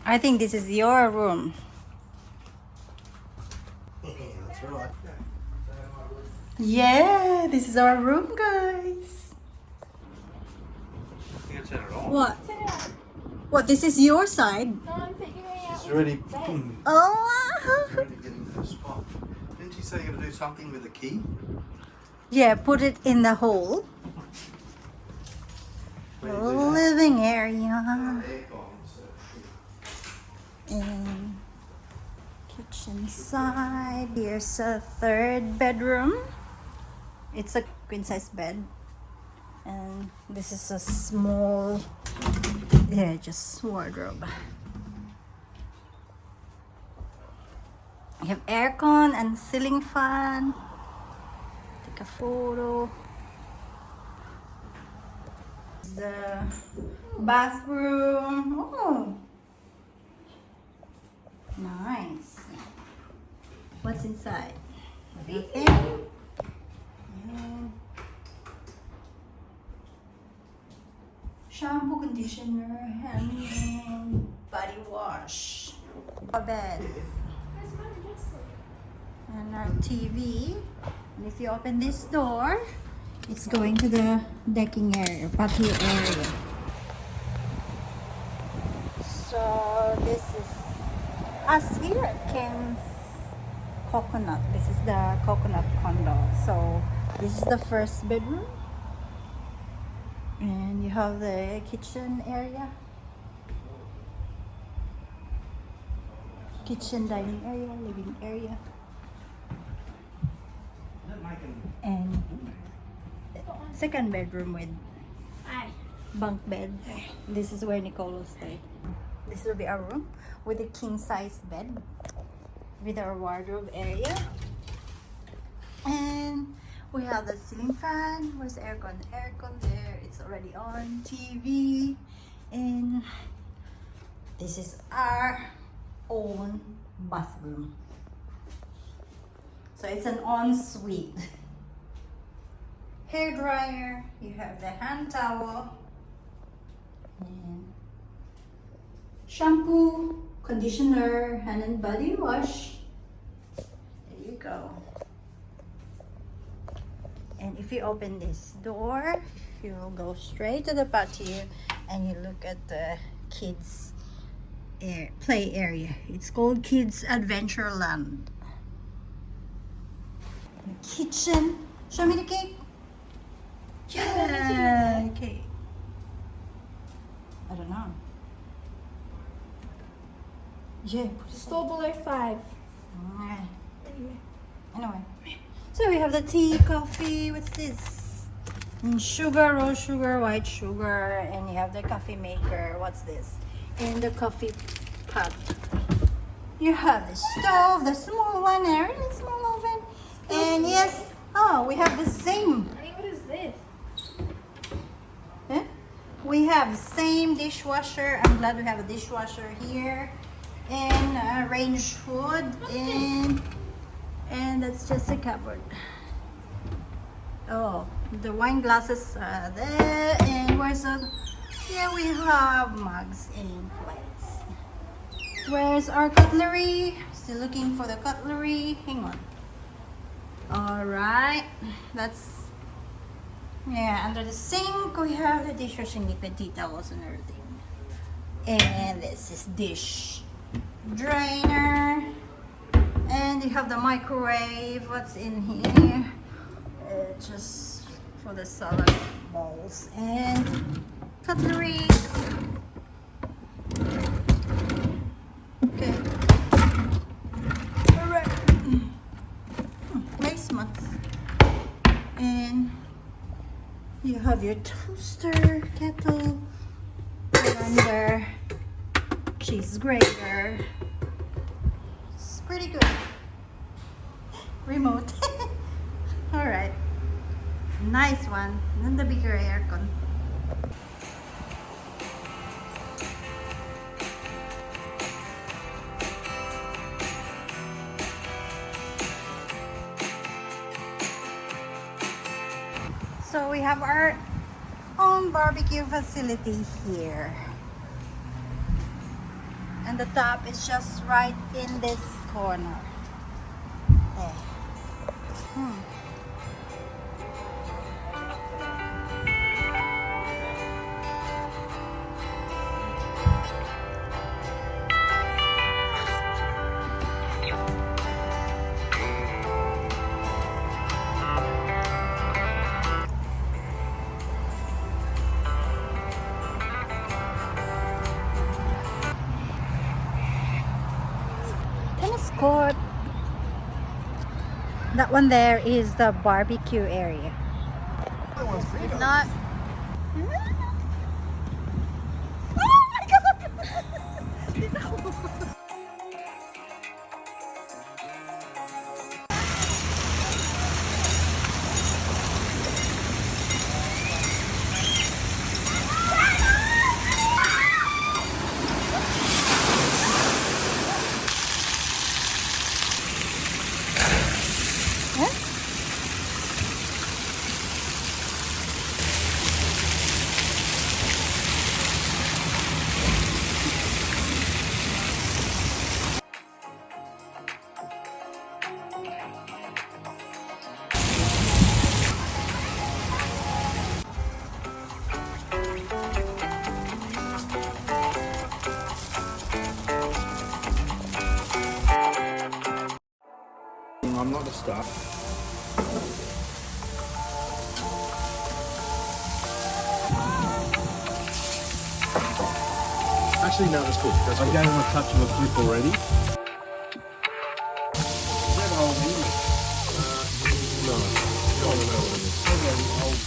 I think this is your room. That's right. Yeah, this is our room, guys. You can turn it on. What? What? This is your side? No, I'm figuring out. It's already, Oh. it's already getting to the spot. Didn't you say you're going to do something with the key? Yeah, put it in the hole. Where do you do that? Living area. Aircon, so. And kitchen side. Here's a third bedroom. It's a queen size bed. And this is a small, yeah, just wardrobe. You have aircon and ceiling fan. Take a photo. The bathroom. Oh, nice. What's inside? Everything. And shampoo, conditioner, and body wash. A bed. And our TV. And if you open this door, it's going to the decking area, patio area. So this is us here at Cairns Coconut. This is the coconut condo. So this is the first bedroom. And you have the kitchen area. Kitchen, dining area, living area. And second bedroom with bunk beds. This is where Nicole will stay. This will be our room with a king size bed with our wardrobe area. And we have the ceiling fan. Where's the aircon? The aircon there. It's already on. TV. And this is our own bathroom. So it's an ensuite. Hair dryer, you have the hand towel, and shampoo, conditioner, hand and body wash. There you go. And if you open this door, you will go straight to the patio and you look at the kids' play area. It's called Kids Adventureland. The kitchen. Show me the cake. Yeah, okay. I don't know. Yeah, put it Still below 5. there. Anyway, so we have the tea, coffee. What's this? Sugar, raw sugar, white sugar, and you have the coffee maker. What's this? And the coffee pot. You have the stove, the small one, a really small oven, and yes, oh, we have the same. Honey, what is this? We have the same dishwasher. I'm glad we have a dishwasher here, and a range hood, and that's just a cupboard. Oh, the wine glasses are there, and where's the? Yeah, we have mugs and plates. Where's our cutlery? Still looking for the cutlery. Hang on. All right, that's. Yeah, under the sink we have the dishwashing liquid, tea towels and everything. And this is dish drainer. And you have the microwave. What's in here? Just for the salad bowls and cutlery. Okay. Alright. Placements. And you have your toaster, kettle, blender, cheese grater. It's pretty good. Remote. Alright. Nice one. And then the bigger aircon. So we have our own barbecue facility here. And the top is just right in this corner. There. Tennis court. That one there is the barbecue area. If not. Oh my God! I'm not a star. Actually, no, that's good. That's good. I gave him a touch of a flip already. Is that old English? No. I don't know what it is. Maybe old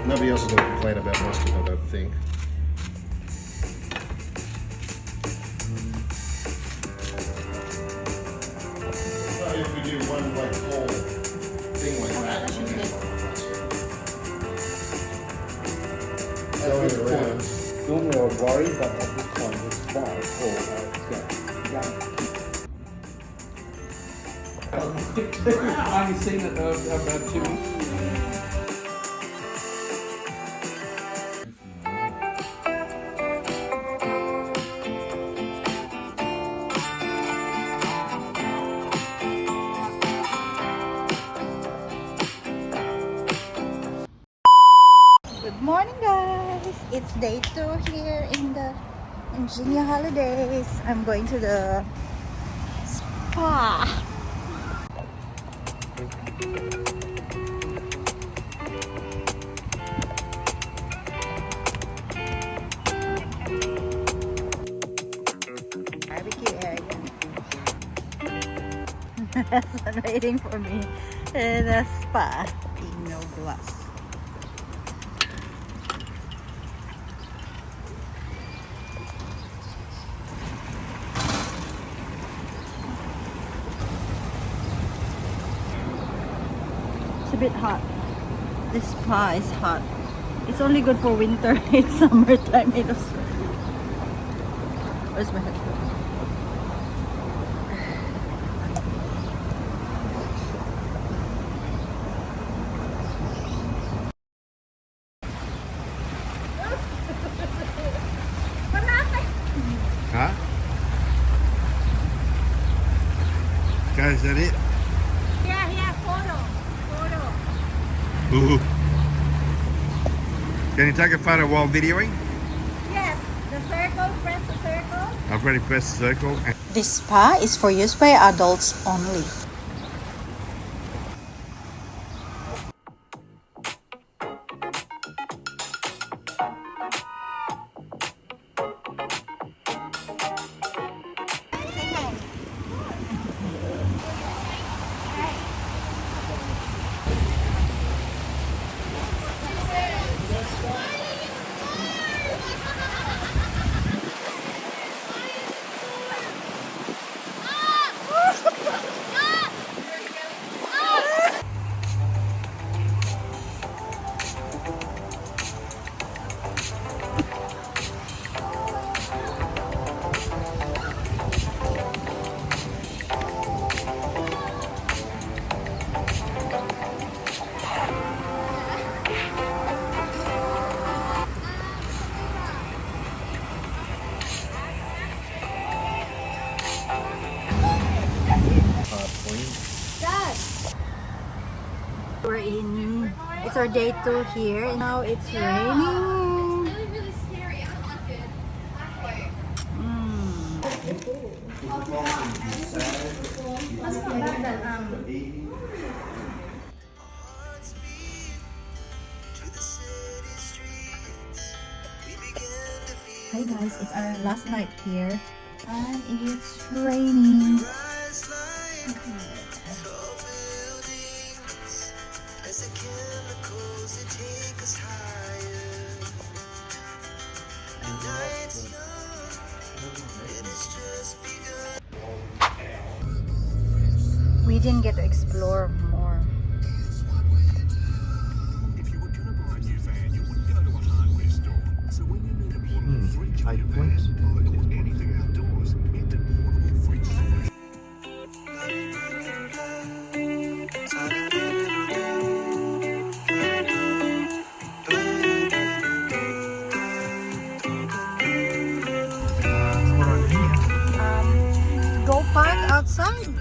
Nobody else is going to complain about mustard, I don't think. So if we do one like whole thing like that, going around. Normally I would worry, but at this time it's fine. I've only seen it about 2 weeks. Good morning, guys. It's day 2 here in the Ingenia holidays. I'm going to the spa. Barbecue area. Someone waiting for me in a spa. No glass. It's a bit hot. This spa is hot. It's only good for winter. It's summertime. Where's my headphone? Huh? Guys, is that it? Yeah, photo. Ooh. Can you take a photo while videoing? Yes, the circle, press the circle. I've already pressed the circle. This spa is for use by adults only. our day 2 here. Now it's raining. Really scary. I don't like it. That's not bad then. Hi guys, it's our last night here and it's raining. We didn't get to explore more. If you were going to buy a new van, you wouldn't go to a hardware store. So when you need a portable fridge for your van or anything outdoors, get the portable fridge solution. Go park outside.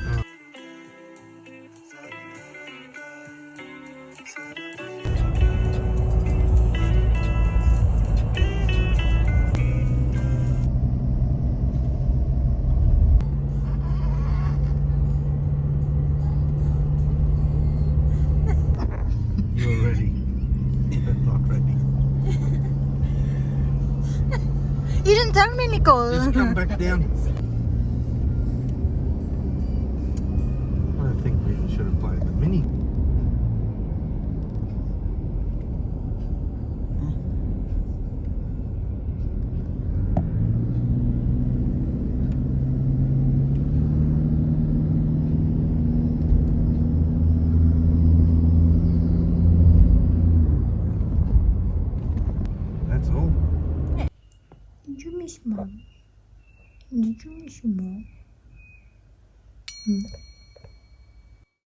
You're ready. You're not ready. You didn't tell me, Nicole. Just come back down. I think we should have played the mini. That's all. Did you miss mom? Did you miss your mom?